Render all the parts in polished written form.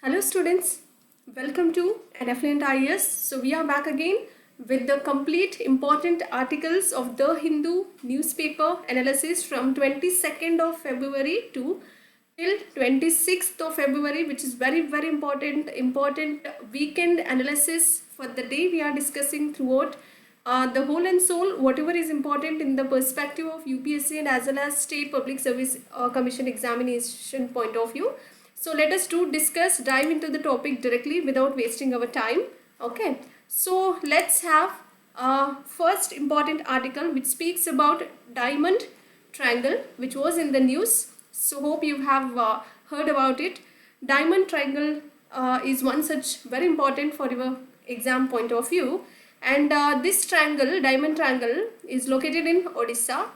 Hello students, welcome to an Affluent IES. So we are back again with the complete important articles of The Hindu newspaper analysis from 22nd of February to till 26th of February, which is very important weekend analysis for the day we are discussing throughout the whole and soul, whatever is important in the perspective of UPSC and as well as State Public Service Commission examination point of view. So let us dive into the topic directly without wasting our time. Okay, so let's have first important article which speaks about diamond triangle, which was in the news. So hope you have heard about it. Diamond triangle is one such very important for your exam point of view, and this triangle, diamond triangle, is located in Odisha.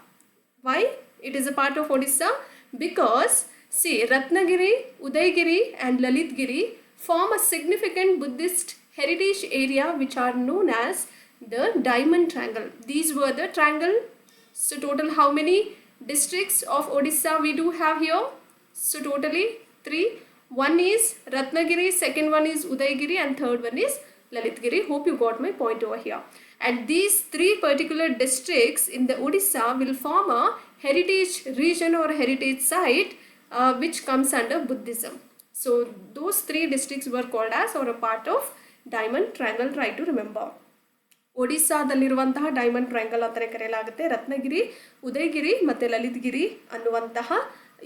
Why it is a part of Odisha? Because see, Ratnagiri, Udaygiri and Lalitgiri form a significant Buddhist heritage area which are known as the Diamond Triangle. These were the triangle. So total how many districts of Odisha we do have here? So totally 3. One is Ratnagiri, second one is Udaygiri and third one is Lalitgiri. Hope you got my point over here. And these 3 particular districts in the Odisha will form a heritage region or heritage site which comes under Buddhism. So those 3 districts were called as or a part of Diamond Triangle. Try to remember. ಒಡಿಸ್ಸಾದಲ್ಲಿರುವಂತಹ diamond triangle ಅಂತಲೇ ಕರೆಯಲಾಗುತ್ತೆ. ರತ್ನಗಿರಿ, ಉದಯಗಿರಿ ಮತ್ತು ಲಲಿತಗಿರಿ ಅನ್ನುವಂತಹ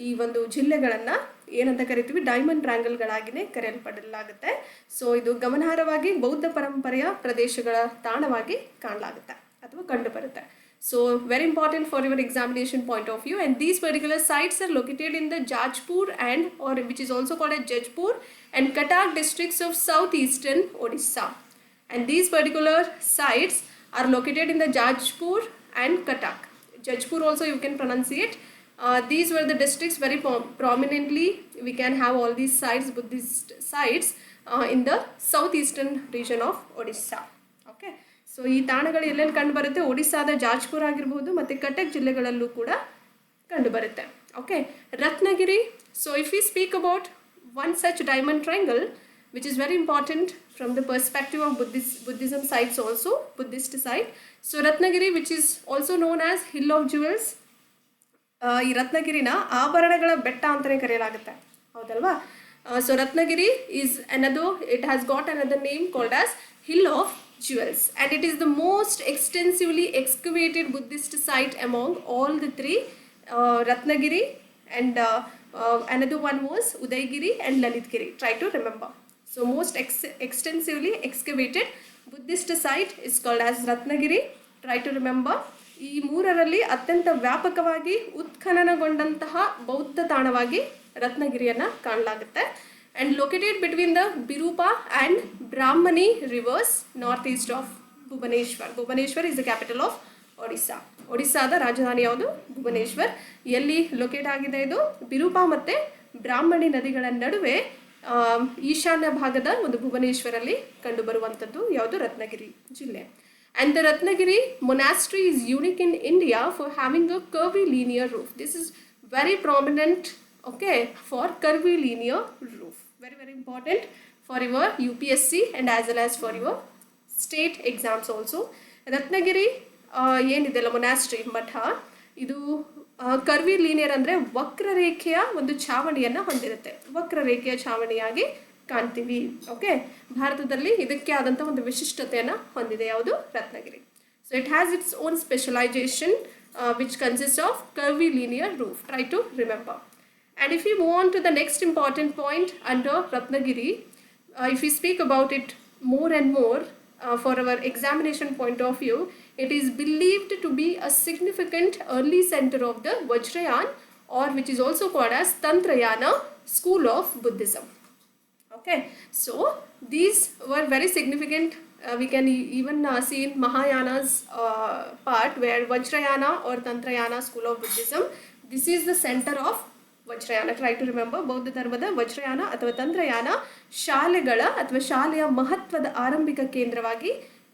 ಈ ಒಂದು ಜಿಲ್ಲೆಗಳನ್ನು ಏನಂತ ಕರಿತೀವಿ, ಡೈಮಂಡ್ ಟ್ರಯಾಂಗಲ್ಗಳಾಗಿಯೇ ಕರೆಯಲ್ಪಡಲಾಗುತ್ತೆ. ಸೊ ಇದು ಗಮನಾರ್ಹವಾಗಿ ಬೌದ್ಧ ಪರಂಪರೆಯ ಪ್ರದೇಶಗಳ ತಾಣವಾಗಿ ಕಾಣಲಾಗುತ್ತೆ ಅಥವಾ ಕಂಡುಬರುತ್ತೆ. So very important for your examination point of view, and these particular sites are located in the Jajpur and or which is also called as Jajpur and Cuttack districts of southeastern Odisha. And these particular sites are located in the Jajpur and Cuttack. Jajpur also you can pronunciate. These were the districts very prominently. We can have all these sites, Buddhist sites in the southeastern region of Odisha. Okay. So ಈ ತಾಣಗಳು ಎಲ್ಲೆಲ್ಲಿ ಕಂಡು ಬರುತ್ತೆ? ಒಡಿಸ್ಸಾದ ಜಾಜ್ಪುರ್ ಆಗಿರ್ಬೋದು ಮತ್ತು ಕಟಕ್ ಜಿಲ್ಲೆಗಳಲ್ಲೂ ಕೂಡ ಕಂಡು ಬರುತ್ತೆ. Okay, Ratnagiri. So if we speak about one such diamond triangle which is very important from the perspective of Buddhism sites also, Buddhist site. So Ratnagiri which is also known as hill of jewels. ಈ ರತ್ನಗಿರಿನ ಆಭರಣಗಳ ಬೆಟ್ಟ ಅಂತಲೇ ಕರೆಯಲಾಗುತ್ತೆ, ಹೌದಲ್ವಾ? So Ratnagiri is it has got another name called as hill of jewels, and it is the most extensively excavated Buddhist site among all the 3, Ratnagiri and another one was Udaygiri and Lalitgiri. Try to remember. So most extensively excavated Buddhist site is called as Ratnagiri. Try to remember. ಈ ಮೂರರಲ್ಲಿ ಅತ್ಯಂತ ವ್ಯಾಪಕವಾಗಿ ಉತ್ಖನನಗೊಂಡಂತಹ ಬೌದ್ಧ ತಾಣವಾಗಿ ರತ್ನಗಿರಿಯನ್ನು ಕಾಣಲಾಗುತ್ತೆ. And located between the Birupa and Brahmani rivers northeast of Bhubaneswar. Bhubaneswar is the capital of Odisha. ಒಡಿಸ್ಸಾದ ರಾಜಧಾನಿ ಯಾವುದು? ಭುವನೇಶ್ವರ್. ಎಲ್ಲಿ locate ಆಗಿದೆ ಇದು? ಬಿರೂಪ ಮತ್ತು ಬ್ರಾಹ್ಮಣಿ ನದಿಗಳ ನಡುವೆ ಈಶಾನ್ಯ ಭಾಗದ ಒಂದು ಭುವನೇಶ್ವರಲ್ಲಿ ಕಂಡುಬರುವಂಥದ್ದು ಯಾವುದು? ರತ್ನಗಿರಿ ಜಿಲ್ಲೆ. And the Ratnagiri monastery is unique in India for having a curvilinear roof. This is very prominent, okay, for curvilinear roof. Very important for your UPSC and as well as for your state exams also. Ratnagiri ಏನಿದೆಲ್ಲ monastery ಮಠ, ಇದು ಕರ್ವಿಲೀನಿಯರ್ ಅಂದರೆ ವಕ್ರರೇಖೆಯ ಒಂದು ಛಾವಣಿಯನ್ನು ಹೊಂದಿರುತ್ತೆ. ವಕ್ರರೇಖೆಯ ಛಾವಣಿಯಾಗಿ ಕಾಣ್ತೀವಿ. Okay, ಭಾರತದಲ್ಲಿ ಇದಕ್ಕೆ ಆದಂಥ ಒಂದು ವಿಶಿಷ್ಟತೆಯನ್ನು ಹೊಂದಿದೆ ಯಾವುದು? Ratnagiri. So it has its own specialisation which consist of curvilinear roof. Try to remember. And if we move on to the next important point under Ratnagiri, if we speak about it more and more for our examination point of view, it is believed to be a significant early center of the Vajrayana, or which is also called as Tantrayana school of Buddhism. Okay, so these were very significant. We can even see in Mahayana's part where Vajrayana or Tantrayana school of Buddhism, this is the center of Vajrayana. Try to remember. ಬೌದ್ಧ ಧರ್ಮದ ವಜ್ರಯಾನ ಅಥವಾ ತಂತ್ರಯಾನ ಶಾಲೆಗಳ ಅಥವಾ ಶಾಲೆಯ ಮಹತ್ವದ ಆರಂಭಿಕ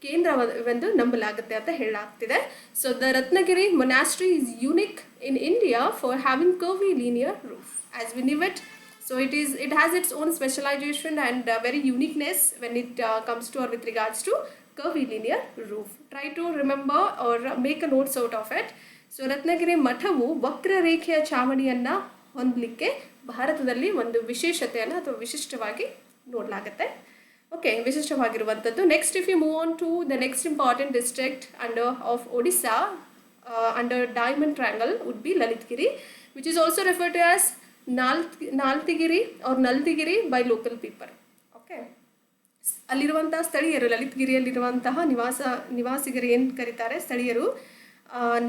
ಕೇಂದ್ರವೆಂದು ನಂಬಲಾಗುತ್ತೆ ಅಂತ ಹೇಳಲಾಗ್ತಿದೆ. So the Ratnagiri monastery is unique in India for having curvilinear roof as we knew it. So So it has its own specialization and very uniqueness when it comes to or with regards to curvilinear roof. Try to remember or make a notes out of it. So Ratnagiri ಮಠವು ವಕ್ರರೇಖೆಯ ಛಾವಣಿಯನ್ನು ಹೊಂದಲಿಕ್ಕೆ ಭಾರತದಲ್ಲಿ ಒಂದು ವಿಶೇಷತೆಯನ್ನು ಅಥವಾ ವಿಶಿಷ್ಟವಾಗಿ ನೋಡಲಾಗುತ್ತೆ. ಓಕೆ, ವಿಶಿಷ್ಟವಾಗಿರುವಂಥದ್ದು. Next if you move on to the next important district under of Odisha under diamond triangle would be Lalitgiri, which is also referred to as Naltigiri or Naltigiri by local people. Okay, ಅಲ್ಲಿರುವಂತಹ ಸ್ಥಳೀಯರು, ಲಲಿತಗಿರಿಯಲ್ಲಿರುವಂತಹ ನಿವಾಸಿಗರು ಏನು ಕರೀತಾರೆ ಸ್ಥಳೀಯರು,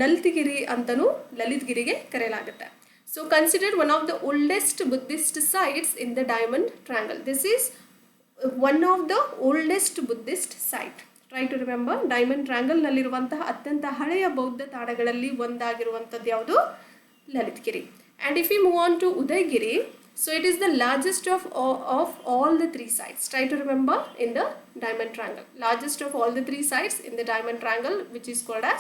ನಲ್ತಿಗಿರಿ ಅಂತಲೂ ಲಲಿತಗಿರಿಗೆ ಕರೆಯಲಾಗುತ್ತೆ. So considered one of the oldest Buddhist sites in the diamond triangle. This is one of the oldest Buddhist site. Try to remember, diamond ಟ್ರಯಾಂಗಲ್ನಲ್ಲಿರುವಂತಹ ಅತ್ಯಂತ ಹಳೆಯ ಬೌದ್ಧ ತಾಣಗಳಲ್ಲಿ ಒಂದಾಗಿರುವಂಥದ್ದು ಯಾವುದು? Lalitgiri. And if we move on to Udaygiri, so it is the largest of all the three sites. Try to remember in the diamond triangle. Largest of all the three sites in the diamond triangle, which is called as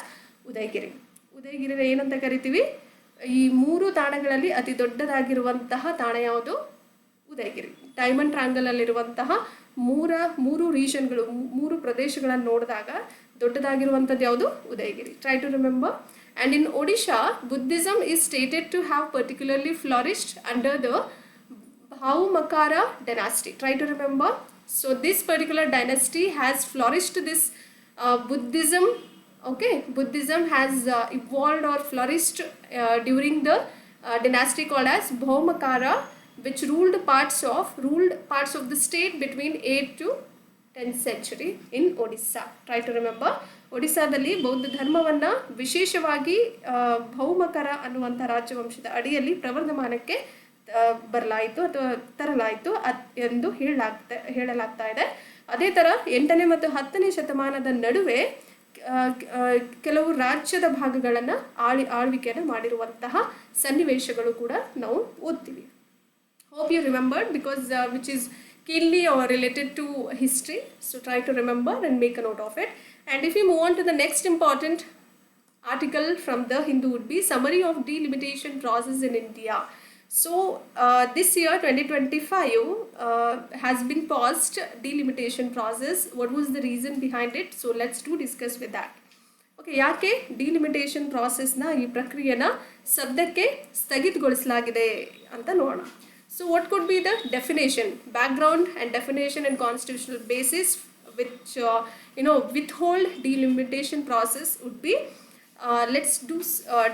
Udaygiri. Udaygiri ಏನಂತ ಕರಿತೀವಿ? ಈ ಮೂರು ತಾಣಗಳಲ್ಲಿ ಅತಿ ದೊಡ್ಡದಾಗಿರುವಂತಹ ತಾಣ ಯಾವುದು? Udayagiri. Diamond triangle ಅಲ್ಲಿರುವಂತಹ ಮೂರು ರೀಜನ್ಗಳು, ಮೂರು ಪ್ರದೇಶಗಳನ್ನು ನೋಡಿದಾಗ ದೊಡ್ಡದಾಗಿರುವಂಥದ್ದು ಯಾವುದು? Udayagiri. Try to remember. And in Odisha, Buddhism is stated to have particularly flourished under the Bhaumakara dynasty. Try to remember. So this particular dynasty has flourished this Buddhism. Okay, Buddhism has evolved or flourished during the dynasty called as Bhaumakara, which ruled parts of the state between 8th to 10th century in Odisha. Try to remember. ಒಡಿಸ್ಸಾದಲ್ಲಿ ಬೌದ್ಧ ಧರ್ಮವನ್ನು ವಿಶೇಷವಾಗಿ ಭೌಮಕರ ಅನ್ನುವಂಥ ರಾಜವಂಶದ ಅಡಿಯಲ್ಲಿ ಪ್ರವರ್ಧಮಾನಕ್ಕೆ ಬರಲಾಯಿತು ಅಥವಾ ತರಲಾಯಿತು ಎಂದು ಹೇಳಲಾಗ್ತಾ ಇದೆ. ಅದೇ ಥರ 8ನೇ ಮತ್ತು 10ನೇ ಶತಮಾನದ ನಡುವೆ ಕೆಲವು ರಾಜ್ಯದ ಭಾಗಗಳನ್ನು ಆಳ್ವಿಕೆಯನ್ನು ಮಾಡಿರುವಂತಹ ಸನ್ನಿವೇಶಗಳು ಕೂಡ ನಾವು ಓದ್ತೀವಿ. Hope you remembered because which is keenly or related to history. So try to remember and make a note of it. And if we move on to the next important article from The Hindu would be summary of delimitation process in India. So this year 2025 has been paused delimitation process. What was the reason behind it? So let's discuss with that. Okay, ಯಾಕೆ delimitation ಪ್ರಾಸೆಸ್ನ ಈ ಪ್ರಕ್ರಿಯೆನ ಸದ್ಯಕ್ಕೆ ಸ್ಥಗಿತಗೊಳಿಸಲಾಗಿದೆ ಅಂತ ನೋಡೋಣ. So what could be the definition, background and definition and constitutional basis which withhold delimitation process would be, let's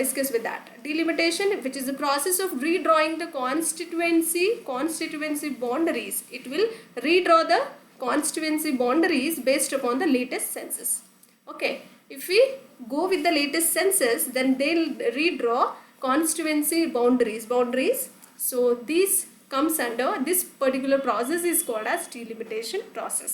discuss with that. Delimitation, which is the process of redrawing the constituency boundaries. It will redraw the constituency boundaries based upon the latest census. Okay, if we go with the latest census, then they'll redraw constituency boundaries. So this comes under this particular process is called as delimitation process.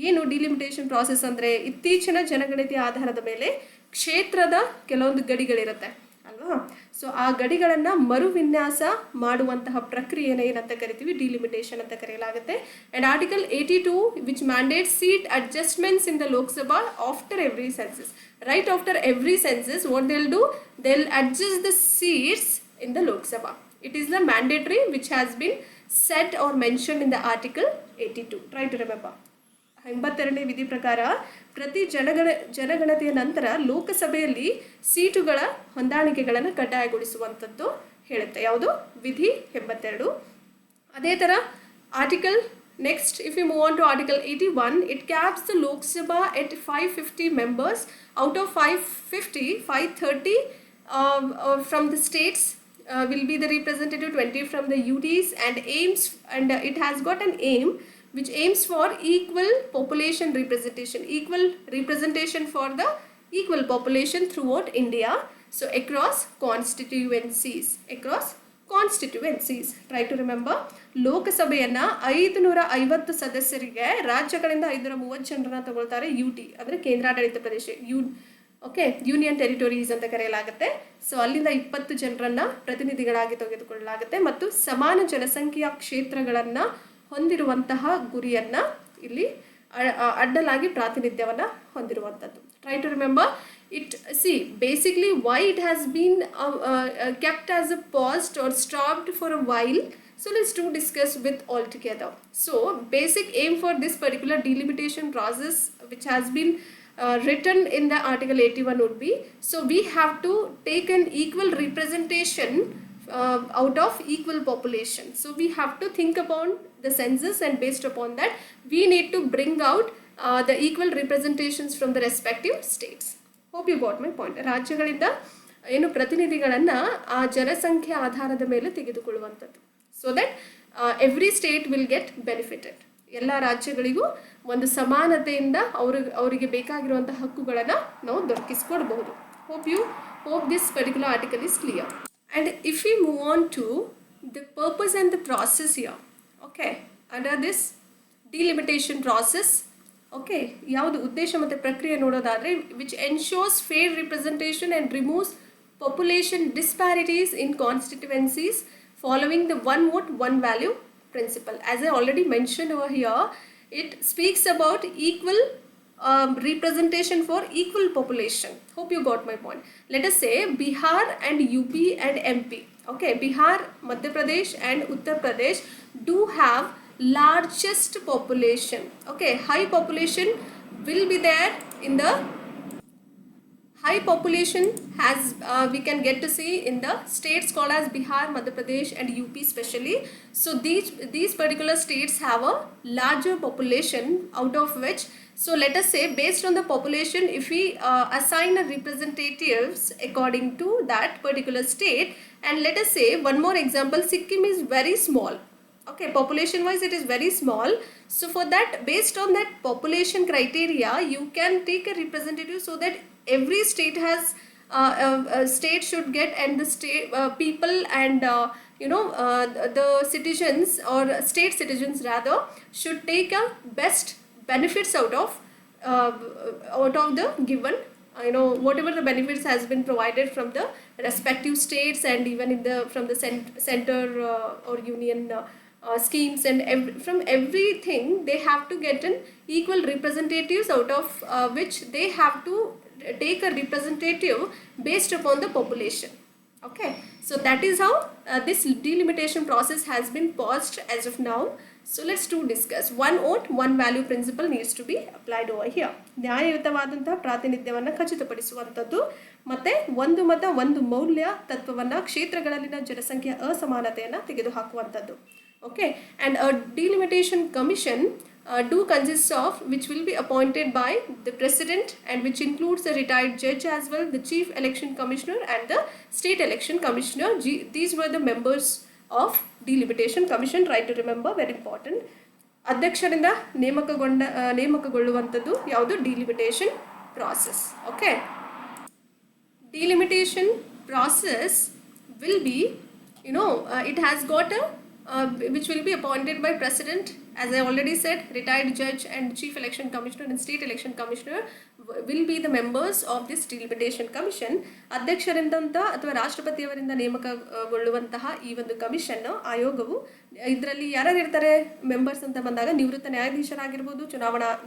ಏನು delimitation process ಅಂದರೆ ಇತ್ತೀಚಿನ ಜನಗಣತಿಯ ಆಧಾರದ ಮೇಲೆ ಕ್ಷೇತ್ರದ ಕೆಲವೊಂದು ಗಡಿಗಳಿರುತ್ತೆ ಅಲ್ವಾ. So ಆ ಗಡಿಗಳನ್ನು ಮರುವಿನ್ಯಾಸ ಮಾಡುವಂತಹ ಪ್ರಕ್ರಿಯೆನ ಏನಂತ ಕರಿತೀವಿ? ಡಿಲಿಮಿಟೇಷನ್ ಅಂತ ಕರೆಯಲಾಗುತ್ತೆ. And article 82 which mandate seat adjustments in the Lok Sabha after every census. Right after every census what they'll adjust the seats in the Lok Sabha. It is the mandatory which has been set or mentioned in the article 82. Try to remember. 82ನೇ ವಿಧಿ ಪ್ರಕಾರ ಪ್ರತಿ ಜನಗಣತಿಯ ನಂತರ ಲೋಕಸಭೆಯಲ್ಲಿ ಸೀಟುಗಳ ಹೊಂದಾಣಿಕೆಗಳನ್ನು ಕಡ್ಡಾಯಗೊಳಿಸುವಂಥದ್ದು ಹೇಳುತ್ತೆ. ಯಾವುದು? ವಿಧಿ 82. ಅದೇ ಥರ article next if you move on to article 81, it caps the Lok Sabha at 550 members. Out of 550, 530 from the states will be the representative, 20 from the UTs, and it has got an aim which aims for equal representation for the equal population throughout India. So across constituencies. Try to remember. ಲೋಕಸಭೆಯನ್ನು 550 ಸದಸ್ಯರಿಗೆ ರಾಜ್ಯಗಳಿಂದ 530 ಜನರನ್ನ ತಗೊಳ್ತಾರೆ. UT ಅಂದರೆ ಕೇಂದ್ರಾಡಳಿತ ಪ್ರದೇಶ, union ಟೆರಿಟೋರೀಸ್ ಅಂತ ಕರೆಯಲಾಗುತ್ತೆ. So ಅಲ್ಲಿಂದ 20 ಜನರನ್ನ ಪ್ರತಿನಿಧಿಗಳಾಗಿ ತೆಗೆದುಕೊಳ್ಳಲಾಗುತ್ತೆ ಮತ್ತು ಸಮಾನ ಜನಸಂಖ್ಯೆಯ ಕ್ಷೇತ್ರಗಳನ್ನು ಹೊಂದಿರುವಂತಹ ಗುರಿಯನ್ನು ಇಲ್ಲಿ ಅಡ್ಡಲಾಗಿ ಪ್ರಾತಿನಿಧ್ಯವನ್ನು ಹೊಂದಿರುವಂಥದ್ದು. Try to remember it. Basically why it has been kept as a paused or stopped for a while. So let's do discuss with all together. So basic aim for this particular delimitation process, which has been written in the article 81 would be, so we have to take an equal representation out of equal population. So we have to think upon the census, and based upon that we need to bring out the equal representations from the respective states. Hope you got my point. ರಾಜ್ಯಗಳಿಂದ ಏನು ಪ್ರತಿನಿಧಿಗಳನ್ನು ಆ ಜನಸಂಖ್ಯೆ ಆಧಾರದ ಮೇಲೆ ತೆಗೆದುಕೊಳ್ಳುವಂಥದ್ದು, so that every state will get benefited. ಎಲ್ಲ ರಾಜ್ಯಗಳಿಗೂ ಒಂದು ಸಮಾನತೆಯಿಂದ ಅವರಿಗೆ ಬೇಕಾಗಿರುವಂಥ ಹಕ್ಕುಗಳನ್ನು ನಾವು ದೊರಕಿಸ್ಕೊಡ್ಬಹುದು. Hope this particular article is clear. And if we move on to the purpose and the process here, okay, under this delimitation process, okay, ಯಾವುದು ಉದ್ದೇಶ ಮತ್ತು ಪ್ರಕ್ರಿಯೆ ನೋಡೋದಾದರೆ, which ensures fair representation and removes population disparities in constituencies following the one vote one value principle. As I already mentioned over here, it speaks about equal representation for equal population. Hope you got my point. Let us say Bihar and UP and MP. Okay, Bihar, Madhya Pradesh and Uttar Pradesh do have largest population. Okay, high population will be there in the high population has we can get to see in the states called as Bihar, Madhya Pradesh and UP especially. So these particular states have a larger population, out of which, so let us say based on the population, if we assign a representatives according to that particular state, and let us say one more example, Sikkim is very small. Okay, population wise it is very small. So for that, based on that population criteria, you can take a representative so that every state has state should get, and the state people and the citizens or state citizens rather should take a best benefits out of the given whatever the benefits has been provided from the respective states, and even in the from the center or union schemes, and from everything they have to get an equal representatives, out of which they have to take a representative based upon the population. Okay, so that is how this delimitation process has been paused as of now. So let's do discuss. One vote one value principle needs to be applied over here. ನ್ಯಾಯಯುತವಾದಂತಹ ಪ್ರಾತಿನಿಧ್ಯವನ್ನು ಖಚಿತಪಡಿಸುವಂಥದ್ದು, ಮತ್ತೆ ಒಂದು ಮತ ಒಂದು ಮೌಲ್ಯ ತತ್ವವನ್ನು ಕ್ಷೇತ್ರಗಳಲ್ಲಿನ ಜನಸಂಖ್ಯೆಯ ಅಸಮಾನತೆಯನ್ನು ತೆಗೆದುಹಾಕುವಂಥದ್ದು. Okay, and a delimitation commission do consists of, which will be appointed by the president, and which includes the retired judge as well, the chief election commissioner and the state election commissioner. These were the members of delimitation commission. Try to remember, very important. ಅಧ್ಯಕ್ಷರಿಂದ ನೇಮಕಗೊಳ್ಳುವಂಥದ್ದು ಯಾವುದು? delimitation process. Okay, delimitation process will be, it has got a which will be appointed by president, as I already said, retired judge and chief election commissioner and state election commissioner will be the members of this delimitation commission. ಅಧ್ಯಕ್ಷರಿಂದಂತ ಅಥವಾ ರಾಷ್ಟ್ರಪತಿಯವರಿಂದ ನೇಮಕಗೊಳ್ಳುವಂತಹ ಈ ಒಂದು commission ಆಯೋಗವು, ಇದರಲ್ಲಿ ಯಾರು ಇರ್ತಾರೆ members ಅಂತ ಬಂದಾಗ, ನಿವೃತ್ತ ನ್ಯಾಯಾಧೀಶರಾಗಿರ್ಬೋದು,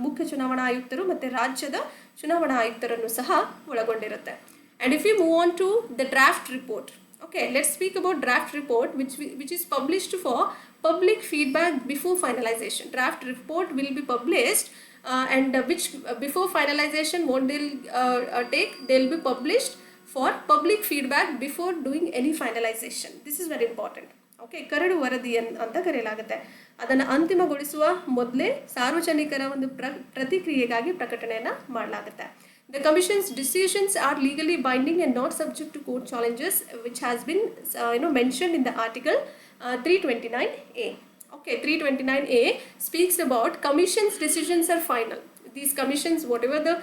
ಮುಖ್ಯ ಚುನಾವಣಾ ಆಯುಕ್ತರು ಮತ್ತು ರಾಜ್ಯದ ಚುನಾವಣಾ ಆಯುಕ್ತರನ್ನು ಸಹ ಒಳಗೊಂಡಿರುತ್ತೆ. And if we move on to the draft report, okay, let's speak about draft report, which is published for public feedback before finalization. Draft report will be published and which before finalization, what they'll be published for public feedback before doing any finalization. This is very important. Okay, curd ವರದಿ ಅಂತ ಕರೆಯಲಾಗುತ್ತೆ. ಅದನ್ನು ಅಂತಿಮಗೊಳಿಸುವ ಮೊದಲೇ ಸಾರ್ವಜನಿಕರ ಒಂದು ಪ್ರತಿಕ್ರಿಯೆಗಾಗಿ ಪ್ರಕಟಣೆಯನ್ನು ಮಾಡಲಾಗುತ್ತೆ. The Commission's decisions are legally binding and not subject to court challenges, which has been mentioned in the article 329A. Okay, 329A speaks about Commission's decisions are final. These commissions, whatever the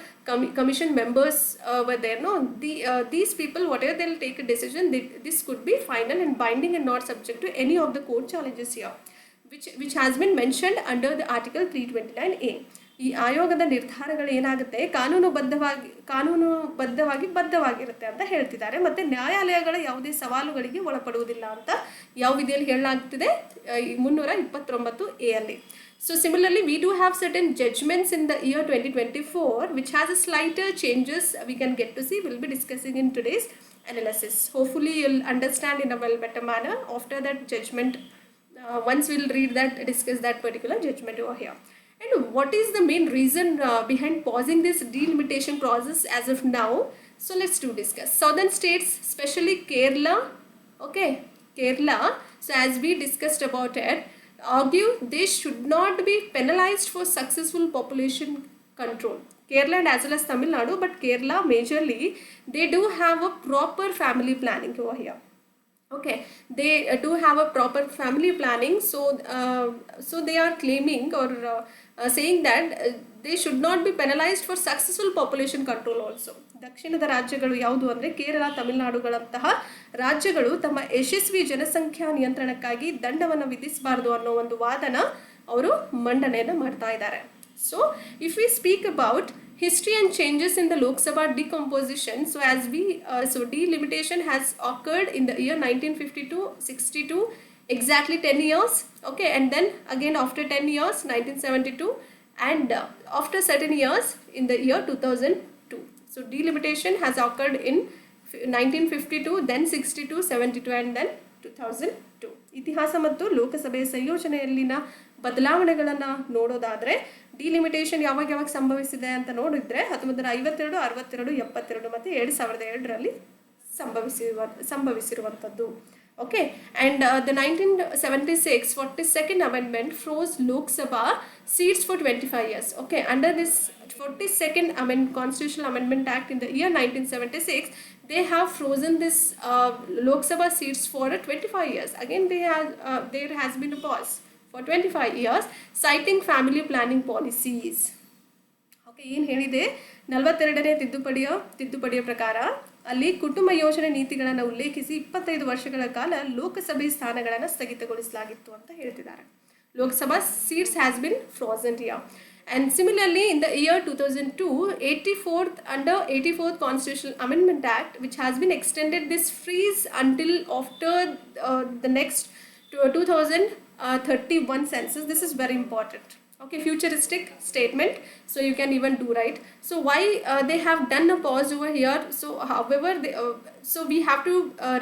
commission members were there, these people, whatever they'll take a decision, this could be final and binding and not subject to any of the court challenges here, which has been mentioned under the article 329A. ಈ ಆಯೋಗದ ನಿರ್ಧಾರಗಳು ಏನಾಗುತ್ತೆ, ಕಾನೂನುಬದ್ಧವಾಗಿ ಬದ್ಧವಾಗಿರುತ್ತೆ ಅಂತ ಹೇಳ್ತಿದ್ದಾರೆ. ಮತ್ತು ನ್ಯಾಯಾಲಯಗಳ ಯಾವುದೇ ಸವಾಲುಗಳಿಗೆ ಒಳಪಡುವುದಿಲ್ಲ ಅಂತ ಯಾವ ವಿಧಿಯಲ್ಲಿ ಹೇಳಲಾಗ್ತಿದೆ, 329A ಅಲ್ಲಿ. So similarly, we do have certain judgments in the year 2024 which has a slighter changes we can get to see. We'll be discussing in today's analysis. Hopefully you'll understand in a well better manner after that judgment once we'll read that, discuss that particular judgment over here. And what is the main reason behind pausing this delimitation process as of now? So let's do discuss. Southern states, especially Kerala, okay, Kerala, so as we discussed about it, argue they should not be penalized for successful population control. Kerala and as well as Tamil Nadu, but Kerala majorly, they do have a proper family planning over here. Okay, they do have a proper family planning, so they are claiming or saying that they should not be penalized for successful population control also. ದಕ್ಷಿಣದ ರಾಜ್ಯಗಳು ಯಾವುದು ಅಂದರೆ ಕೇರಳ, ತಮಿಳುನಾಡುಗಳಂತಹ ರಾಜ್ಯಗಳು ತಮ್ಮ ಯಶಸ್ವಿ ಜನಸಂಖ್ಯಾ ನಿಯಂತ್ರಣಕ್ಕಾಗಿ ದಂಡವನ್ನು ವಿಧಿಸಬಾರದು ಅನ್ನೋ ಒಂದು ವಾದನ ಅವರು ಮಂಡನೆಯನ್ನು ಮಾಡ್ತಾ ಇದ್ದಾರೆ. So if we speak about history and changes in the Lok Sabha decomposition, so as we delimitation has occurred in the year 1952-62, exactly 10 years, okay, and then again after 10 years 1972, and after certain years in the year 2002. So delimitation has occurred in 1952, then 62, 72, and then 2002. ಇತಿಹಾಸ ಮತ್ತು ಲೋಕಸಭೆಯ ಸಂಯೋಜನೆಯಲ್ಲಿನ ಬದಲಾವಣೆಗಳನ್ನು ನೋಡೋದಾದರೆ delimitation ಯಾವಾಗ ಸಂಭವಿಸಿದೆ ಅಂತ ನೋಡಿದರೆ 1952, 62, 72 ಮತ್ತು 2002ರಲ್ಲಿ ಸಂಭವಿಸಿರುವಂಥದ್ದು. Okay, and the 1976 42nd amendment froze Lok Sabha seats for 25 years. Okay, under this 42nd Constitutional Amendment Act in the year 1976, they have frozen this Lok Sabha seats for 25 years. Again, there has been a pause for 25 years, citing family planning policies. Okay, ಏನು ಹೇಳಿದೆ, 42ನೇ ತಿದ್ದುಪಡಿಯ ಪ್ರಕಾರ ಅಲ್ಲಿ ಕುಟುಂಬ ಯೋಜನೆ ನೀತಿಗಳನ್ನು ಉಲ್ಲೇಖಿಸಿ 25 ವರ್ಷಗಳ ಕಾಲ ಲೋಕಸಭೆ ಸ್ಥಾನಗಳನ್ನು ಸ್ಥಗಿತಗೊಳಿಸಲಾಗಿತ್ತು ಅಂತ ಹೇಳ್ತಿದ್ದಾರೆ. Lok Sabha seats has been frozen here. And similarly, in the year 2002, 84th Constitutional Amendment Act, which has been extended this freeze until after the next 2031 census. This is very important. Okay, futuristic statement, so you can even do right. So why they have done a pause over here? So however, so we have to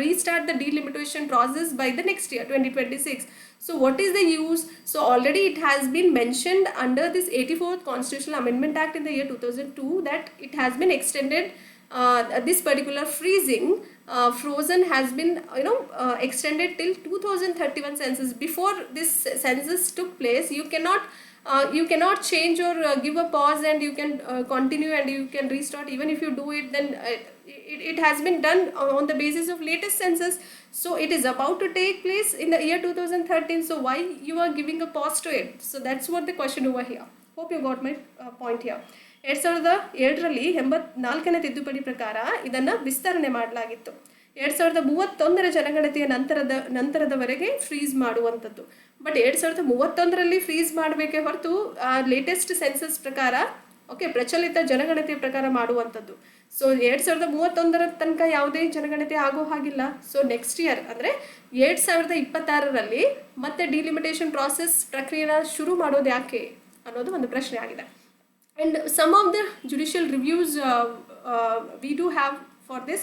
restart the delimitation process by the next year 2026. So what is the use? So already it has been mentioned under this 84th Constitutional Amendment Act in the year 2002 that it has been extended. This particular frozen has been extended till 2031 census. Before this census took place, you cannot change or give a pause and you can continue and you can restart. Even if you do it, then it has been done on the basis of latest census. So it is about to take place in the year 2013. So why you are giving a pause to it? So that's what the question over here. Hope you got my point here. 2007ರಲ್ಲಿ 84ನೇ ತಿದ್ದುಪಡಿ ಪ್ರಕಾರ ಇದನ್ನು ವಿಸ್ತರಣೆ ಮಾಡಲಾಗಿತ್ತು. 2031ರ ಜನಗಣತಿಯ ನಂತರದವರೆಗೆ freeze ಮಾಡುವಂಥದ್ದು. But 2031ರಲ್ಲಿ freeze ಮಾಡಬೇಕೇ ಹೊರತು latest census ಪ್ರಕಾರ, okay, ಪ್ರಚಲಿತ ಜನಗಣತಿಯ ಪ್ರಕಾರ ಮಾಡುವಂಥದ್ದು. ಸೊ 2031ರ ತನಕ ಯಾವುದೇ ಜನಗಣತಿ ಆಗೋ ಹಾಗಿಲ್ಲ. ಸೊ ನೆಕ್ಸ್ಟ್ ಇಯರ್ ಅಂದರೆ 2026ರಲ್ಲಿ ಮತ್ತೆ ಡಿಲಿಮಿಟೇಷನ್ ಪ್ರಾಸೆಸ್ ಪ್ರಕ್ರಿಯೆನ ಶುರು ಮಾಡೋದು ಯಾಕೆ ಅನ್ನೋದು ಒಂದು ಪ್ರಶ್ನೆ ಆಗಿದೆ. And some of the judicial reviews we do have for this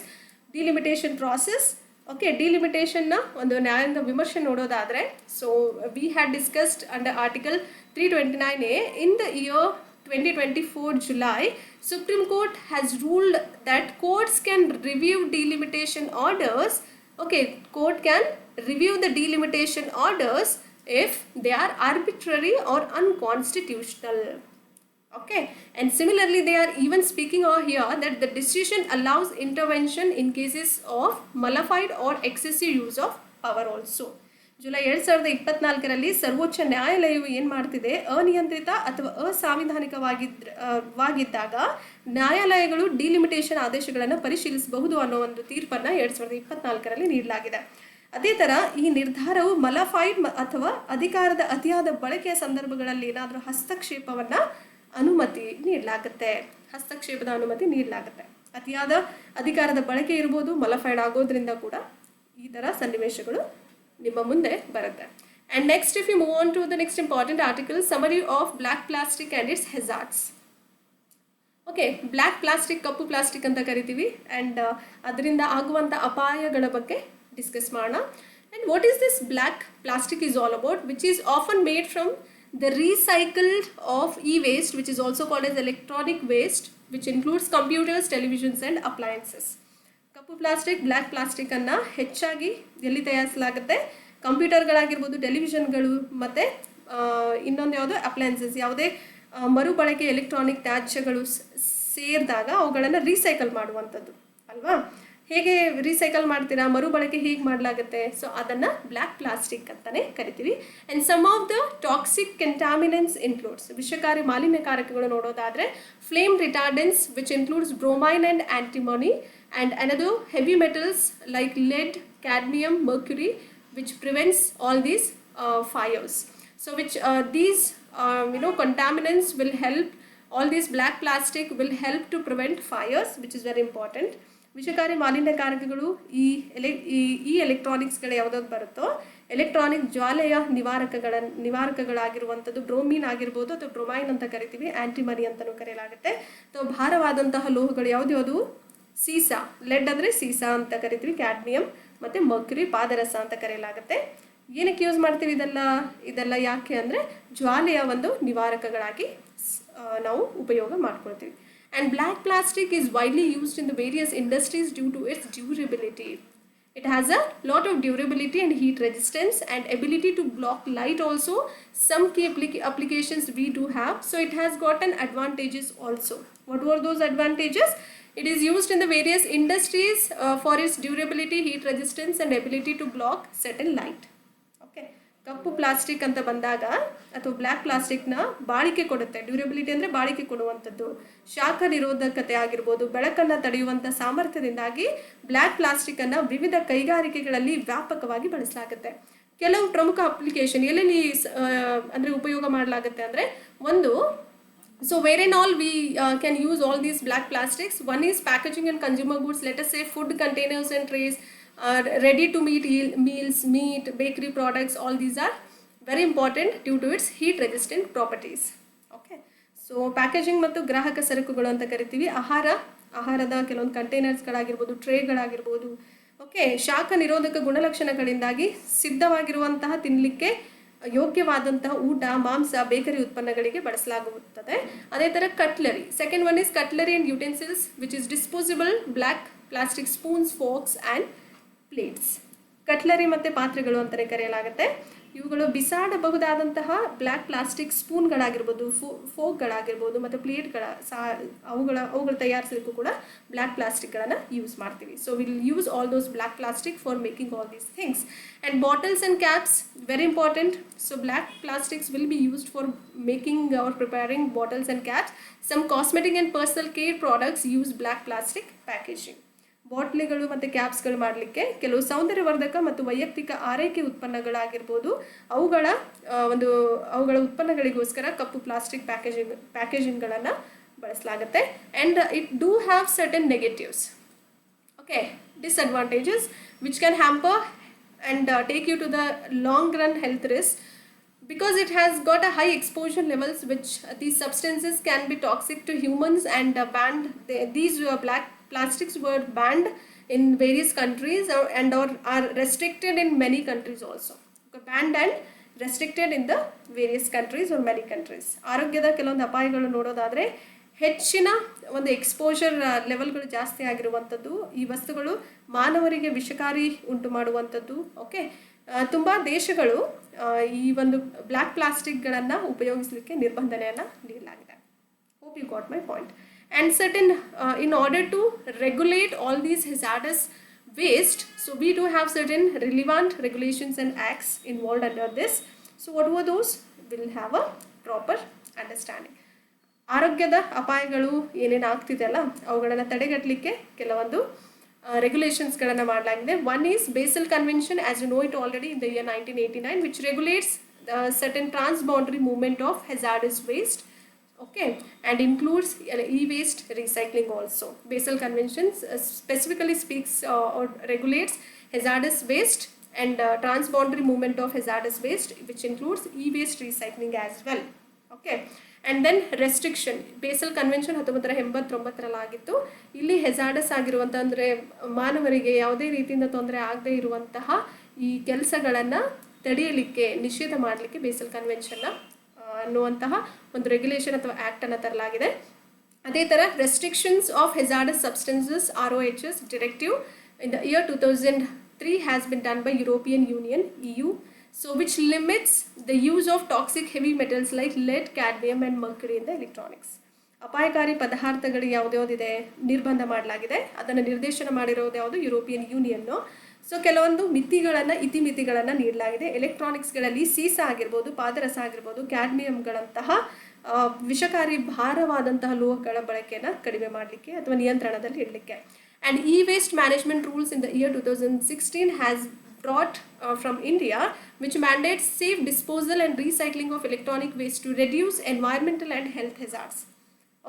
delimitation process. Okay, delimitation na ಒಂದು ನ್ಯಾಯದ ವಿಮರ್ಶೆ ನೋಡೋದಾದರೆ, so we had discussed under article 329A in the year 2024 July, Supreme Court has ruled that courts can review delimitation orders. Okay, court can review the delimitation orders if they are arbitrary or unconstitutional. Okay, and similarly they are even speaking over here that the decision allows intervention in cases of malified or excessive use of power also. July 2024ರಲ್ಲಿ ಸರ್ವೋಚ್ಚ ನ್ಯಾಯಾಲಯವು ಏನು ಮಾಡ್ತಿದೆ, ಅನಿಯಂತ್ರಿತ ಅಥವಾ ಅಸಾಂವಿಧಾನಿಕವಾಗಿದ್ದಾಗ ನ್ಯಾಯಾಲಯಗಳು delimitation ಆದೇಶಗಳನ್ನು ಪರಿಶೀಲಿಸಬಹುದು ಅನ್ನೋ ಒಂದು ತೀರ್ಪನ್ನು 2024ರಲ್ಲಿ ನೀಡಲಾಗಿದೆ. ಅದೇ ಥರ ಈ ನಿರ್ಧಾರವು ಮಲಿಫೈಡ್ ಅಥವಾ ಅಧಿಕಾರದ ಅತಿಯಾದ ಬಳಕೆಯ ಸಂದರ್ಭಗಳಲ್ಲಿ ಏನಾದರೂ ಹಸ್ತಕ್ಷೇಪದ ಅನುಮತಿ ನೀಡಲಾಗುತ್ತೆ. ಅತಿಯಾದ ಅಧಿಕಾರದ ಬಳಕೆ ಇರ್ಬೋದು, ಮಲಿಫೈಡ್ ಆಗೋದ್ರಿಂದ ಕೂಡ ಈ ಥರ ಸನ್ನಿವೇಶಗಳು ನಿಮ್ಮ ಮುಂದೆ ಬರುತ್ತೆ. And next, if you move on to the next important article, summary of black plastic and its hazards. Okay, black plastic, cup plastic ಅಂತ ಕರಿತೀವಿ, ಆ್ಯಂಡ್ ಅದರಿಂದ ಆಗುವಂಥ ಅಪಾಯಗಳ ಬಗ್ಗೆ ಡಿಸ್ಕಸ್ ಮಾಡೋಣ. And what is this black plastic is all about, which is often made from the recycled of e-waste, which is also called as electronic waste, which includes computers, televisions and appliances. Cup plastic, black plastic ಅನ್ನು ಹೆಚ್ಚಾಗಿ ಎಲ್ಲಿ ತಯಾರಿಸಲಾಗುತ್ತೆ? ಕಂಪ್ಯೂಟರ್ಗಳಾಗಿರ್ಬೋದು, ಟೆಲಿವಿಷನ್ಗಳು ಮತ್ತು ಇನ್ನೊಂದು ಯಾವುದೋ appliances, ಯಾವುದೇ ಮರುಬಳಕೆ electronic ತ್ಯಾಜ್ಯಗಳು ಸೇರಿದಾಗ ಅವುಗಳನ್ನು ರೀಸೈಕಲ್ ಮಾಡುವಂಥದ್ದು ಅಲ್ವಾ? ಹೇಗೆ ರೀಸೈಕಲ್ ಮಾಡ್ತೀರಾ, ಮರುಬಳಕೆ ಹೇಗೆ ಮಾಡಲಾಗುತ್ತೆ? ಸೊ ಅದನ್ನು ಬ್ಲ್ಯಾಕ್ ಪ್ಲಾಸ್ಟಿಕ್ ಅಂತಲೇ ಕರಿತೀವಿ. And some of the toxic contaminants includes, ವಿಷಕಾರಿ ಮಾಲಿನ್ಯಕಾರಕಗಳು ನೋಡೋದಾದರೆ flame retardants which includes bromine and antimony and another heavy metals like lead, cadmium, mercury, which prevents all these fires. So which these contaminants will help, all these black plastic will help to prevent fires, which is very important. ವಿಷಕಾರಿ ಮಾಲಿನ್ಯಕಾರಕಗಳು ಈ ಎಲೆಕ್ಟ್ರಾನಿಕ್ಸ್ಗಳು ಯಾವುದಾದ್ರು ಬರುತ್ತೋ electronic ಜ್ವಾಲೆಯ ನಿವಾರಕಗಳಾಗಿರುವಂಥದ್ದು bromine ಆಗಿರ್ಬೋದು ಅಥವಾ ಬ್ರೊಮೈನ್ ಅಂತ ಕರಿತೀವಿ, antimony ಅಂತಲೂ ಕರೆಯಲಾಗುತ್ತೆ. ಅಥವಾ ಭಾರವಾದಂತಹ ಲೋಹಗಳು ಯಾವುದು? ಸೀಸಾ, ಲೆಡ್ ಅಂದರೆ ಸೀಸಾ ಅಂತ ಕರಿತೀವಿ, ಕ್ಯಾಡ್ಮಿಯಂ ಮತ್ತು ಮರ್ಕ್ಯುರಿ ಪಾದರಸ ಅಂತ ಕರೆಯಲಾಗುತ್ತೆ. ಏನಕ್ಕೆ ಯೂಸ್ ಮಾಡ್ತೀವಿ ಇದೆಲ್ಲ ಯಾಕೆ ಅಂದರೆ ಜ್ವಾಲೆಯ ಒಂದು ನಿವಾರಕಗಳಾಗಿ ನಾವು ಉಪಯೋಗ ಮಾಡ್ಕೊಳ್ತೀವಿ. And black plastic is widely used in the various industries due to its durability. It has a lot of durability and heat resistance and ability to block light also. Some key applications we do have. So it has gotten advantages also. What were those advantages? It is used in the various industries for its durability, heat resistance and ability to block certain light. Okay. Cup plastic ಅಂತ ಬಂದಾಗ ಅಥವಾ black ಪ್ಲಾಸ್ಟಿಕ್ನ ಬಾಳಿಕೆ ಕೊಡುತ್ತೆ. Durability ಅಂದರೆ ಬಾಳಿಕೆ ಕೊಡುವಂಥದ್ದು. ಶಾಖ ನಿರೋಧಕತೆ ಆಗಿರ್ಬೋದು, ಬೆಳಕನ್ನು ತಡೆಯುವಂಥ ಸಾಮರ್ಥ್ಯದಿಂದಾಗಿ ಬ್ಲ್ಯಾಕ್ ಪ್ಲಾಸ್ಟಿಕ್ಕನ್ನು ವಿವಿಧ ಕೈಗಾರಿಕೆಗಳಲ್ಲಿ ವ್ಯಾಪಕವಾಗಿ ಬಳಸಲಾಗುತ್ತೆ. ಕೆಲವು ಪ್ರಮುಖ ಅಪ್ಲಿಕೇಶನ್ ಎಲ್ಲೆಲ್ಲಿ ಅಂದರೆ ಉಪಯೋಗ ಮಾಡಲಾಗುತ್ತೆ ಅಂದರೆ ಒಂದು, so where and all we can use all these black plastics. One is packaging and consumer goods, let us say food containers and trays, ready to eat meals, meat, bakery products, all these are very important due to its heat resistant properties. Okay, so packaging ಮತ್ತು ಗ್ರಾಹಕ ಸರಕುಗಳು ಅಂತ ಕರಿತೀವಿ. ಆಹಾರದ ಕೆಲವೊಂದು ಕಂಟೈನರ್ಸ್ಗಳಾಗಿರ್ಬೋದು, ಟ್ರೇಗಳಾಗಿರ್ಬೋದು. Okay, ಶಾಖ ನಿರೋಧಕ ಗುಣಲಕ್ಷಣಗಳಿಂದಾಗಿ ಸಿದ್ಧವಾಗಿರುವಂತಹ ತಿನ್ನಲಿಕ್ಕೆ ಯೋಗ್ಯವಾದಂತಹ ಊಟ, ಮಾಂಸ, ಬೇಕರಿ ಉತ್ಪನ್ನಗಳಿಗೆ ಬಳಸಲಾಗುತ್ತದೆ. ಅದೇ ಥರ cutlery. Second one is cutlery and utensils which is disposable black plastic spoons, forks and plates. Cutlery ಮತ್ತು ಪಾತ್ರೆಗಳು ಅಂತಲೇ ಕರೆಯಲಾಗುತ್ತೆ. ಇವುಗಳು ಬಿಸಾಡಬಹುದಾದಂತಹ ಬ್ಲ್ಯಾಕ್ ಪ್ಲಾಸ್ಟಿಕ್ ಸ್ಪೂನ್ಗಳಾಗಿರ್ಬೋದು, ಫೋಕ್ಗಳಾಗಿರ್ಬೋದು ಮತ್ತು ಪ್ಲೇಟ್ಗಳ ಅವುಗಳು ತಯಾರಿಸಲಿಕ್ಕೂ ಕೂಡ ಬ್ಲ್ಯಾಕ್ ಪ್ಲಾಸ್ಟಿಕ್ಗಳನ್ನು ಯೂಸ್ ಮಾಡ್ತೀವಿ. So will use all those black plastic for making all these things. And bottles and caps, very important. So black plastics will be used for making or preparing bottles and caps. Some cosmetic and personal care products use black plastic packaging. ಬಾಟ್ಲಿಗಳು ಮತ್ತು ಕ್ಯಾಪ್ಸ್ಗಳು ಮಾಡಲಿಕ್ಕೆ ಕೆಲವು ಸೌಂದರ್ಯವರ್ಧಕ ಮತ್ತು ವೈಯಕ್ತಿಕ ಆರೈಕೆ ಉತ್ಪನ್ನಗಳಾಗಿರ್ಬೋದು, ಅವುಗಳ ಉತ್ಪನ್ನಗಳಿಗೋಸ್ಕರ ಕಪ್ಪು ಪ್ಲಾಸ್ಟಿಕ್ ಪ್ಯಾಕೇಜಿಂಗ್ಗಳನ್ನು ಬಳಸಲಾಗುತ್ತೆ. And it do have certain negatives, okay, disadvantages which can hamper and take you to the long run health risk, because it has got a high exposure levels which these substances can be toxic to humans and banned. These black plastics were banned in various countries or are restricted in many countries also. Banned and restricted in the various countries or many countries. ಆರೋಗ್ಯದ ಕೆಲವೊಂದು ಅಪಾಯಗಳು ನೋಡೋದಾದರೆ ಹೆಚ್ಚಿನ ಒಂದು exposure ಲೆವೆಲ್ಗಳು ಜಾಸ್ತಿ ಆಗಿರುವಂಥದ್ದು, ಈ ವಸ್ತುಗಳು ಮಾನವರಿಗೆ ವಿಷಕಾರಿ ಉಂಟು ಮಾಡುವಂಥದ್ದು. ಓಕೆ, ತುಂಬ ದೇಶಗಳು ಈ ಒಂದು ಬ್ಲ್ಯಾಕ್ ಪ್ಲಾಸ್ಟಿಕ್ಗಳನ್ನು ಉಪಯೋಗಿಸಲಿಕ್ಕೆ ನಿರ್ಬಂಧನೆಯನ್ನು ನೀಡಲಾಗಿದೆ. Hope you got my point. And certain in order to regulate all these hazardous waste, so we do have certain relevant regulations and acts involved under this. So what were those? We'll have a proper understanding. ಆರೋಗ್ಯದ ಅಪಾಯಗಳು ಏನೇನು ಆಗ್ತಿದೆಯಲ್ಲ ಅವುಗಳನ್ನು ತಡೆಗಟ್ಟಲಿಕ್ಕೆ ಕೆಲವೊಂದು ರೆಗ್ಯುಲೇಷನ್ಸ್ಗಳನ್ನು ಮಾಡಲಾಗಿದೆ. One is Basel convention, as you know it already in the year 1989, which regulates certain transboundary movement of hazardous waste. Okay, and includes e-waste recycling also. Basel Convention specifically speaks or regulates hazardous waste and transboundary movement of hazardous waste, which includes e-waste recycling as well. Okay, and then restriction. Basel Convention 1989 ಆಗಿತ್ತು. ಇಲ್ಲಿ hazardous ಆಗಿರುವಂಥ ಅಂದರೆ ಮಾನವರಿಗೆ ಯಾವುದೇ ರೀತಿಯಿಂದ ತೊಂದರೆ ಆಗದೇ ಇರುವಂತಹ ಈ ಕೆಲಸಗಳನ್ನು ತಡೆಯಲಿಕ್ಕೆ ನಿಷೇಧ ಮಾಡಲಿಕ್ಕೆ ಬೇಸಲ್ ಕನ್ವೆನ್ಷನ್ನ ಅನ್ನುವಂತಹ ಒಂದು ರೆಗ್ಯುಲೇಷನ್ ಅಥವಾ ಆ್ಯಕ್ಟನ್ನು ತರಲಾಗಿದೆ. ಅದೇ ಥರ restrictions of hazardous substances ROHS directive in the year 2003 has been done by European Union EU, so which limits the use of toxic heavy metals like lead, cadmium and mercury in the electronics. ಅಪಾಯಕಾರಿ ಪದಾರ್ಥಗಳು ಯಾವುದ್ಯಾವುದಿದೆ ನಿರ್ಬಂಧ ಮಾಡಲಾಗಿದೆ. ಅದನ್ನು ನಿರ್ದೇಶನ ಮಾಡಿರೋದು ಯಾವುದು? European ಯೂನಿಯನ್ನು. So ಕೆಲವೊಂದು ಇತಿಮಿತಿಗಳನ್ನು ನೀಡಲಾಗಿದೆ. ಎಲೆಕ್ಟ್ರಾನಿಕ್ಸ್ಗಳಲ್ಲಿ ಸೀಸ ಆಗಿರ್ಬೋದು, ಪಾದರಸ ಆಗಿರ್ಬೋದು, ಕ್ಯಾಡ್ಮಿಯಂಗಳಂತಹ ವಿಷಕಾರಿ ಭಾರವಾದಂತಹ ಲೋಹಗಳ ಬಳಕೆಯನ್ನು ಕಡಿಮೆ ಮಾಡಲಿಕ್ಕೆ ಅಥವಾ ನಿಯಂತ್ರಣದಲ್ಲಿ ಇಡಲಿಕ್ಕೆ. And waste management rules in the year 2016 has brought from India, which mandates safe disposal and recycling of electronic waste to reduce environmental and health hazards.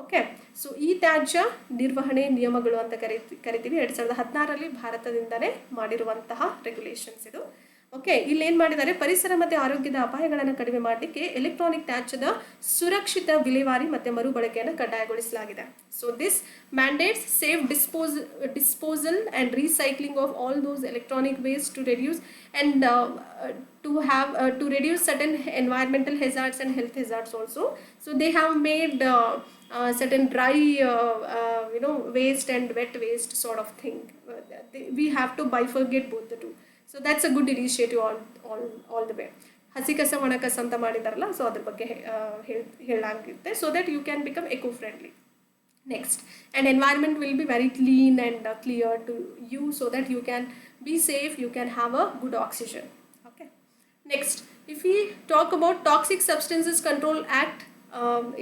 Okay, so ಈ ತ್ಯಾಜ್ಯ ನಿರ್ವಹಣೆ ನಿಯಮಗಳು ಅಂತ ಕರಿತೀವಿ. 2016ರಲ್ಲಿ ಭಾರತದಿಂದಲೇ ಮಾಡಿರುವಂತಹ ರೆಗ್ಯುಲೇಷನ್ಸ್ ಇದು. ಓಕೆ, ಇಲ್ಲಿ ಏನು ಮಾಡಿದ್ದಾರೆ? ಪರಿಸರ ಮತ್ತು ಆರೋಗ್ಯದ ಅಪಾಯಗಳನ್ನು ಕಡಿಮೆ ಮಾಡಲಿಕ್ಕೆ ಎಲೆಕ್ಟ್ರಾನಿಕ್ ತ್ಯಾಜ್ಯದ ಸುರಕ್ಷಿತ ವಿಲೇವಾರಿ ಮತ್ತು ಮರುಬಳಕೆಯನ್ನು ಕಡ್ಡಾಯಗೊಳಿಸಲಾಗಿದೆ. So this mandates safe disposal and recycling of all those electronic waste to reduce and to reduce certain environmental hazards and health hazards also. So they have made certain dry waste and wet waste sort of thing. We have to bifurcate both the two. So that's a good initiative all the way. ಹಸಿ ಕಸ ಒಣ ಕಸ ಅಂತ ಮಾಡಿದಾರಲ್ಲ, so ಅದ್ರ ಬಗ್ಗೆ ಹೇಳಲಾಗುತ್ತೆ, so that you can become eco-friendly. Next, and environment will be very clean and clear to you, so that you can be safe, you can have a good oxygen. Okay. Next, if we talk about Toxic Substances Control Act,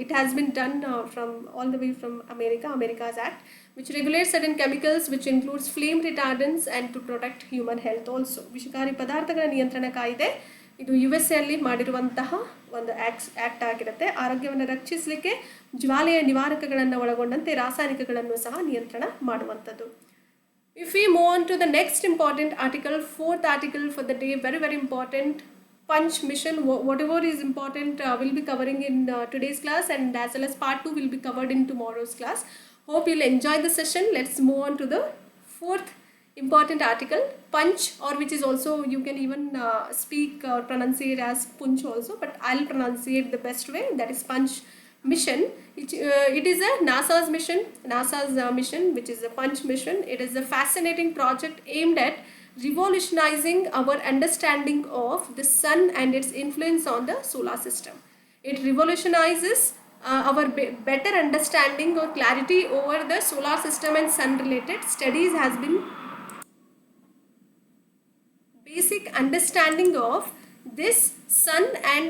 it has been done from all the way from America's Act, which regulates certain chemicals, which includes flame retardants and to protect human health also. ವಿಷಕಾರಿ ಪದಾರ್ಥಗಳ ನಿಯಂತ್ರಣ ಕಾಯ್ದೆ ಇದು USA ಅಲ್ಲಿ ಮಾಡಿರುವಂತಹ ಒಂದು act ಆಗಿರುತ್ತೆ. ಆರೋಗ್ಯವನ್ನು ರಕ್ಷಿಸಲಿಕ್ಕೆ ಜ್ವಾಲೆಯ ನಿವಾರಕಗಳನ್ನು ಒಳಗೊಂಡಂತೆ ರಾಸಾಯನಿಕಗಳನ್ನು ಸಹ ನಿಯಂತ್ರಣ ಮಾಡುವಂಥದ್ದು. If we move on to the next important article, fourth article for the day, very very important, Punch mission. Whatever is important we'll be covering in today's class, and as well as part 2 will be covered in tomorrow's class. Hope you'll enjoy the session. Let's move on to the fourth important article, Punch, or which is also you can even speak or pronunciate as Punch also, but I'll pronunciate the best way, that is Punch mission. It is a NASA's mission, which is a Punch mission. It is a fascinating project aimed at revolutionizing our understanding of the sun and its influence on the solar system. It revolutionizes our better understanding or clarity over the solar system and sun related studies has been basic understanding of this sun and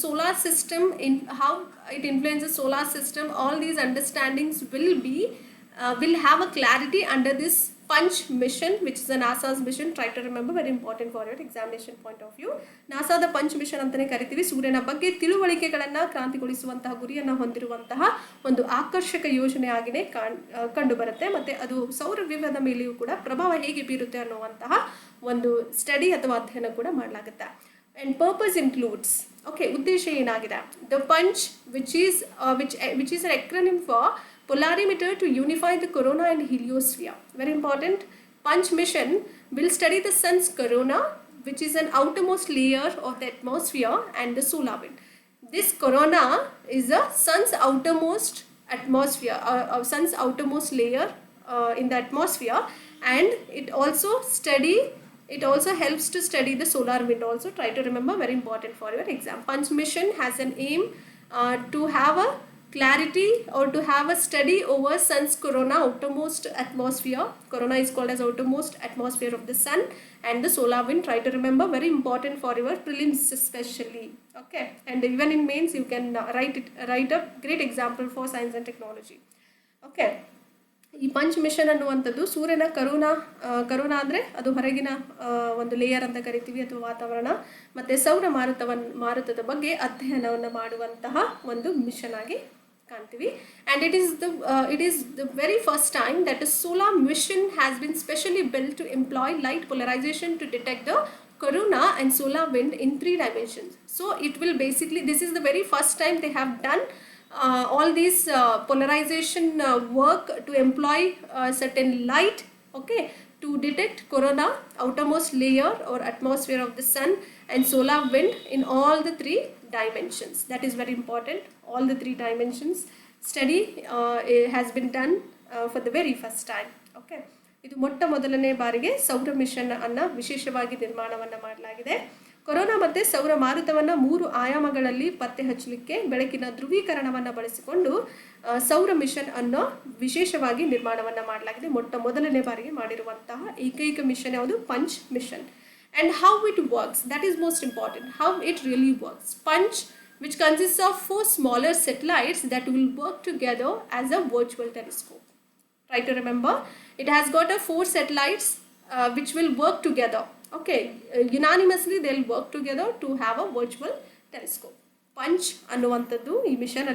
solar system, in how it influences solar system. All these understandings will have a clarity under this Punch mission, which is a NASA's mission. Try to remember, very important for your examination point of view. NASAದ punch mission ಅಂತಲೇ ಕರಿತೀವಿ. ಸೂರ್ಯನ ಬಗ್ಗೆ ತಿಳುವಳಿಕೆಗಳನ್ನು ಕ್ರಾಂತಿಗೊಳಿಸುವಂತಹ ಗುರಿಯನ್ನು ಹೊಂದಿರುವಂತಹ ಒಂದು ಆಕರ್ಷಕ ಯೋಜನೆಯಾಗಿಯೇ ಕಂಡುಬರುತ್ತೆ. ಮತ್ತು ಅದು ಸೌರವ್ಯೂಹದ ಮೇಲೆಯೂ ಕೂಡ ಪ್ರಭಾವ ಹೇಗೆ ಬೀರುತ್ತೆ ಅನ್ನುವಂತಹ ಒಂದು ಸ್ಟಡಿ ಅಥವಾ ಅಧ್ಯಯನ ಕೂಡ ಮಾಡಲಾಗುತ್ತೆ. ಆ್ಯಂಡ್ ಪರ್ಪಸ್ ಇನ್ಕ್ಲೂಡ್ಸ್, ಓಕೆ, ಉದ್ದೇಶ ಏನಾಗಿದೆ? The punch which is an acronym for polarimeter to unify the corona and heliosphere. Very important. Punch mission will study the sun's corona, which is an outermost layer of the atmosphere, and the solar wind. This corona is the sun's outermost atmosphere, sun's outermost layer in the atmosphere, and it also helps to study the solar wind also. Try to remember, very important for your exam. Punch mission has an aim to have a clarity or to have a study over sun's corona, outermost atmosphere. Corona is called as outermost atmosphere of the sun, and the solar wind. Try to remember, very important for your prelims especially. Okay, and even in mains you can write a great example for science and technology. Okay, ಈ punch mission ಅನ್ನುವಂಥದ್ದು ಸೂರ್ಯನ corona ಅಂದರೆ ಅದು ಹೊರಗಿನ ಒಂದು layer ಅಂತ ಕರಿತೀವಿ, ಅಥವಾ ವಾತಾವರಣ, ಮತ್ತು ಸೌರ ಮಾರುತದ ಬಗ್ಗೆ ಅಧ್ಯಯನವನ್ನು ಮಾಡುವಂತಹ ಒಂದು ಮಿಷನ್ ಆಗಿ ಕಾಣ್ತೀವಿ. And it is the very first time that a solar mission has been specially built to employ light polarization to detect the corona and solar wind in 3 dimensions. So it will basically, this is the very first time they have done all these polarization work to employ certain light, okay, to detect corona, outermost layer or atmosphere of the sun, and solar wind in all the three dimensions. That is very important. All the three dimensions study has been done for the very first time. Okay. ಇದು ಮೊಟ್ಟ ಮೊದಲನೇ ಬಾರಿಗೆ ಸೌರ mission ಅನ್ನು ವಿಶೇಷವಾಗಿ ನಿರ್ಮಾಣವನ್ನು ಮಾಡಲಾಗಿದೆ. Corona ಮತ್ತು ಸೌರ ಮಾರುತವನ್ನು 3 ಆಯಾಮಗಳಲ್ಲಿ ಪತ್ತೆ ಹಚ್ಚಲಿಕ್ಕೆ ಬೆಳಕಿನ ಧ್ರುವೀಕರಣವನ್ನು ಬಳಸಿಕೊಂಡು ಸೌರ ಮಿಷನ್ ಅನ್ನು ವಿಶೇಷವಾಗಿ ನಿರ್ಮಾಣವನ್ನು ಮಾಡಲಾಗಿದೆ. ಮೊಟ್ಟ ಮೊದಲನೇ ಬಾರಿಗೆ ಮಾಡಿರುವಂತಹ ಏಕೈಕ ಮಿಷನ್ ಯಾವುದು? Punch mission. And how it works, that is most important. How it really works. Punch, which consists of 4 smaller satellites that will work together as a virtual telescope. Try to remember, it has got a 4 satellites which will work together. Okay, unanimously they will work together to have a virtual telescope. Punch ಅನ್ನುವಂಥದ್ದು ಈ mission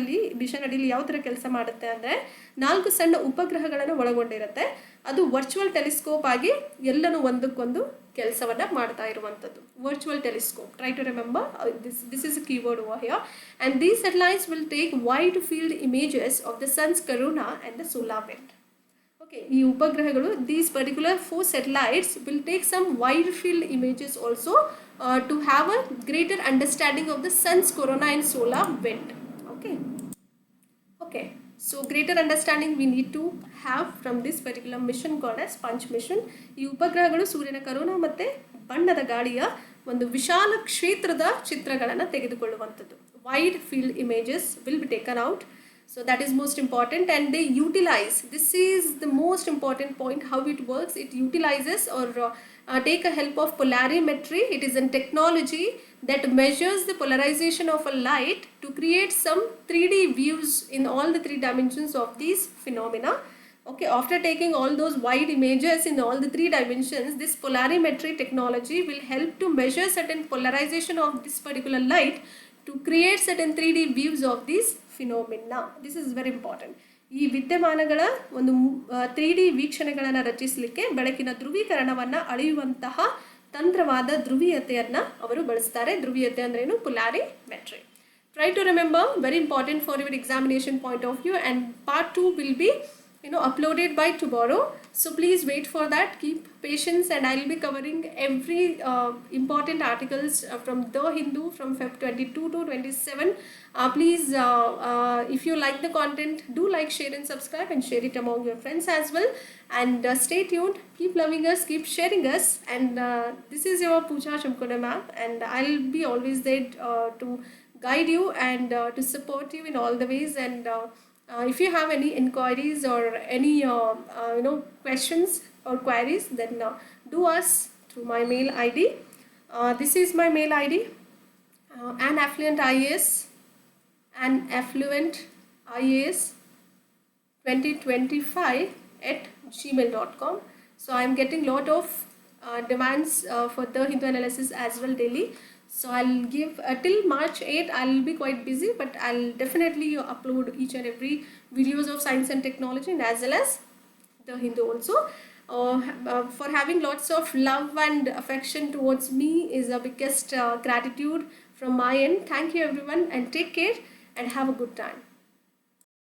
ಅಡಿಯಲ್ಲಿ ಯಾವ ಥರ ಕೆಲಸ ಮಾಡುತ್ತೆ ಅಂದರೆ 4 ಸಣ್ಣ ಉಪಗ್ರಹಗಳನ್ನು ಒಳಗೊಂಡಿರುತ್ತೆ. ಅದು ವರ್ಚುವಲ್ ಟೆಲಿಸ್ಕೋಪ್ ಆಗಿ ಎಲ್ಲನೂ ಒಂದಕ್ಕೊಂದು ಕೆಲಸವನ್ನು ಮಾಡ್ತಾ ಇರುವಂಥದ್ದು. Virtual telescope. Try to remember, this is a keyword over here. And these satellites will take wide field images of the sun's corona and the solar wind. Okay, ಈ ಉಪಗ್ರಹಗಳು, these particular 4 satellites will take some wide field images also to have a greater understanding of the sun's corona and solar wind. Okay, so greater understanding we need to have from this particular mission called as Punch mission. ಈ ಉಪಗ್ರಹಗಳು ಸೂರ್ಯನ corona ಮತ್ತು ಬಣ್ಣದ ಗಾಳಿಯ ಒಂದು ವಿಶಾಲ ಕ್ಷೇತ್ರದ ಚಿತ್ರಗಳನ್ನು ತೆಗೆದುಕೊಳ್ಳುವಂಥದ್ದು. Wide field images will be taken out. So that is most important, and they utilize, this is the most important point, how it works. It utilizes or take a help of polarimetry. It is a technology that measures the polarization of a light to create some 3D views in all the 3 dimensions of these phenomena. Okay, after taking all those wide images in all the 3 dimensions, this polarimetry technology will help to measure certain polarization of this particular light to create certain 3D views of these phenomena. This is very important. ಈ ವಿದ್ಯಮಾನಗಳ ಒಂದು 3D ವೀಕ್ಷಣೆಗಳನ್ನು ರಚಿಸಲಿಕ್ಕೆ ಬೆಳಕಿನ ಧ್ರುವೀಕರಣವನ್ನು ಅಳೆಯುವಂತಹ ತಂತ್ರವಾದ ಧ್ರುವೀಯತೆಯನ್ನು ಅವರು ಬಳಸ್ತಾರೆ. ಧ್ರುವೀಯತೆ ಅಂದ್ರೇನು? polarimetry. Try to remember, very important for your examination point of view, and part 2 will be uploaded by tomorrow. So please wait for that. Keep patience, and I will be covering every important articles from The Hindu from Feb 22 to 27. Please, if you like the content, do like, share and subscribe, and share it among your friends as well. And stay tuned. Keep loving us. Keep sharing us. And this is your Pooja Chamkone ma'am, and I'll be always there to guide you and to support you in all the ways. And if you have any inquiries or any questions or queries, then do us through my mail ID. This is my mail ID, anaffluentias2025@gmail.com. So I am getting lot of demands for the Hindu analysis as well daily. So I'll give till March 8 I'll be quite busy, but I'll definitely upload each and every videos of science and technology, and as well as the Hindu also. For having lots of love and affection towards me is the biggest gratitude from my end. Thank you everyone, and take care and have a good time.